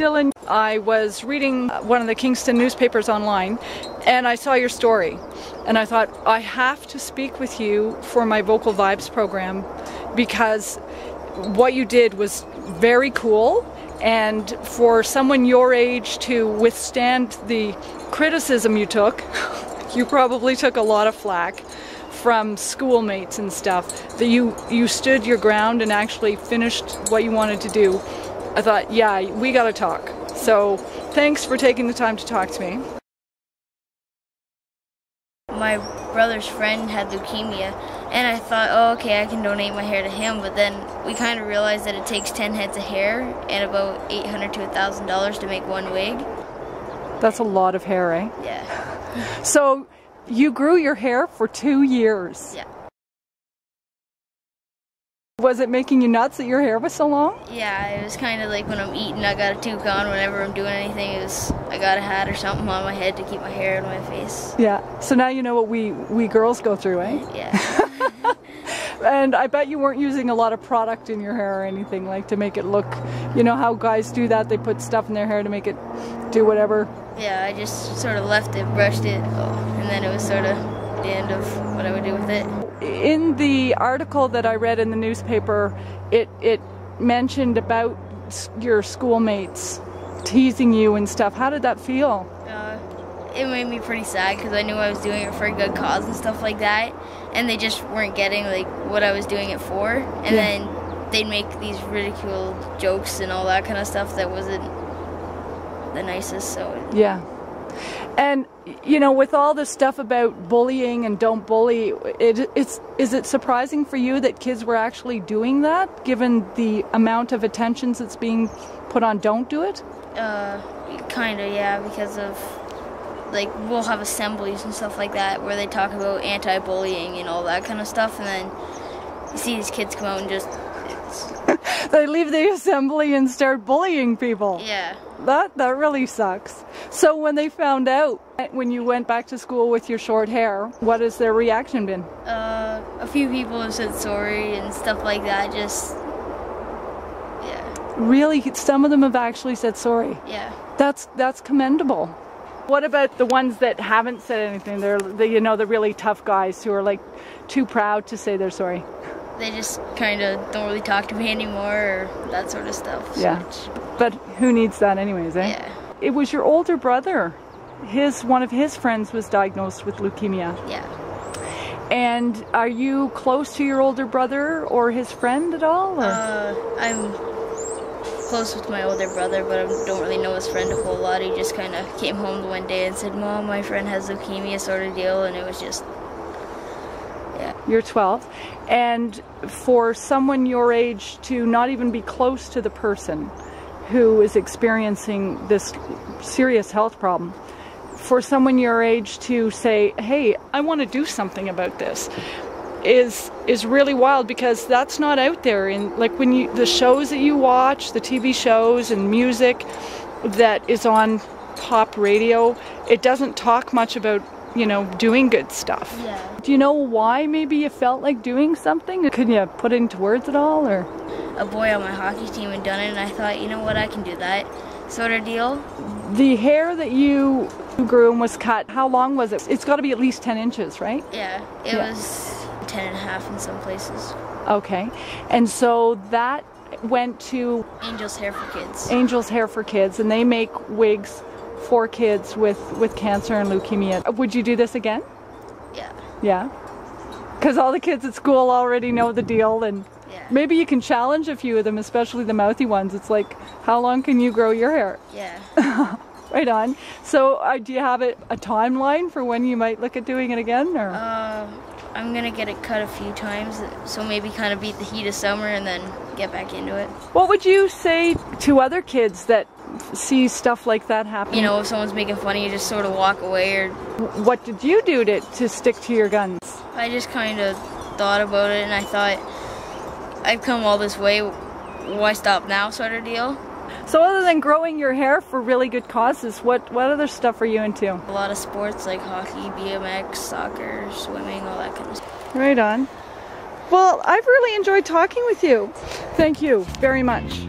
Dylan, I was reading one of the Kingston newspapers online and I saw your story and I thought I have to speak with you for my VocalVibes program because what you did was very cool, and for someone your age to withstand the criticism you took, you probably took a lot of flack from schoolmates and stuff, that you stood your ground and actually finished what you wanted to do. I thought, yeah, we gotta talk. So thanks for taking the time to talk to me. My brother's friend had leukemia and I thought, oh, okay, I can donate my hair to him, but then we kind of realized that it takes 10 heads of hair and about $800 to $1,000 to make one wig. That's a lot of hair, eh? Yeah. So you grew your hair for 2 years? Yeah. Was it making you nuts that your hair was so long? Yeah, it was kind of like when I'm eating, I got a toque on. Whenever I'm doing anything, I got a hat or something on my head to keep my hair out of my face. Yeah, so now you know what we girls go through, eh? Yeah. And I bet you weren't using a lot of product in your hair or anything, like to make it look, you know how guys do that, they put stuff in their hair to make it do whatever. Yeah, I just sort of left it, brushed it, and then it was sort of the end of what I would do with it. In the article that I read in the newspaper, it mentioned about your schoolmates teasing you and stuff. How did that feel? It made me pretty sad because I knew I was doing it for a good cause and stuff like that, and they just weren't getting like what I was doing it for, and then they'd make these ridicule jokes and all that kind of stuff that wasn't the nicest. So yeah. And you know, with all this stuff about bullying and don't bully, is it surprising for you that kids were actually doing that, given the amount of attentions that's being put on don't do it? Kind of, yeah, because of, like, we'll have assemblies and stuff like that where they talk about anti-bullying and all that kind of stuff, and then you see these kids come out and just... They leave the assembly and start bullying people. Yeah. That really sucks. So when they found out, when you went back to school with your short hair, what has their reaction been? A few people have said sorry and stuff like that, just... yeah. Really? Some of them have actually said sorry? Yeah. That's commendable. What about the ones that haven't said anything? They're you know, the really tough guys who are like too proud to say they're sorry. They just kind of don't really talk to me anymore or that sort of stuff. Yeah. But who needs that anyways, eh? Yeah. It was your older brother. One of his friends was diagnosed with leukemia. Yeah. And are you close to your older brother or his friend at all? Or? I'm close with my older brother, but I don't really know his friend a whole lot. He just kind of came home one day and said, "Mom, my friend has leukemia," sort of deal, and it was just, yeah. You're 12, and for someone your age to not even be close to the person who is experiencing this serious health problem, for someone your age to say, "Hey, I want to do something about this," is really wild, because that's not out there in, like, when the shows that you watch, the TV shows and music that is on pop radio, it doesn't talk much about, you know, doing good stuff. Yeah. Do you know why maybe you felt like doing something? Could you put it into words at all, or? A boy on my hockey team had done it, and I thought, you know what, I can do that sort of deal. The hair that you grew and was cut, how long was it? It's got to be at least 10 inches, right? Yeah, it was 10 and a half in some places. Okay, and so that went to Angel's Hair for Kids. Angel's Hair for Kids, and they make wigs for kids with cancer and leukemia. Would you do this again? Yeah. Yeah? Because all the kids at school already know the deal, and yeah. Maybe you can challenge a few of them, especially the mouthy ones. It's like, how long can you grow your hair? Yeah. Right on. So do you have a timeline for when you might look at doing it again? Or? I'm going to get it cut a few times, so maybe kind of beat the heat of summer and then get back into it. What would you say to other kids that see stuff like that happen? You know, if someone's making fun of you, just sort of walk away. Or what did you do to stick to your guns? I just kind of thought about it, and I thought, I've come all this way, why stop now, sort of deal. So other than growing your hair for really good causes, what other stuff are you into? A lot of sports like hockey, BMX, soccer, swimming, all that kind of stuff. Right on. Well, I've really enjoyed talking with you. Thank you very much.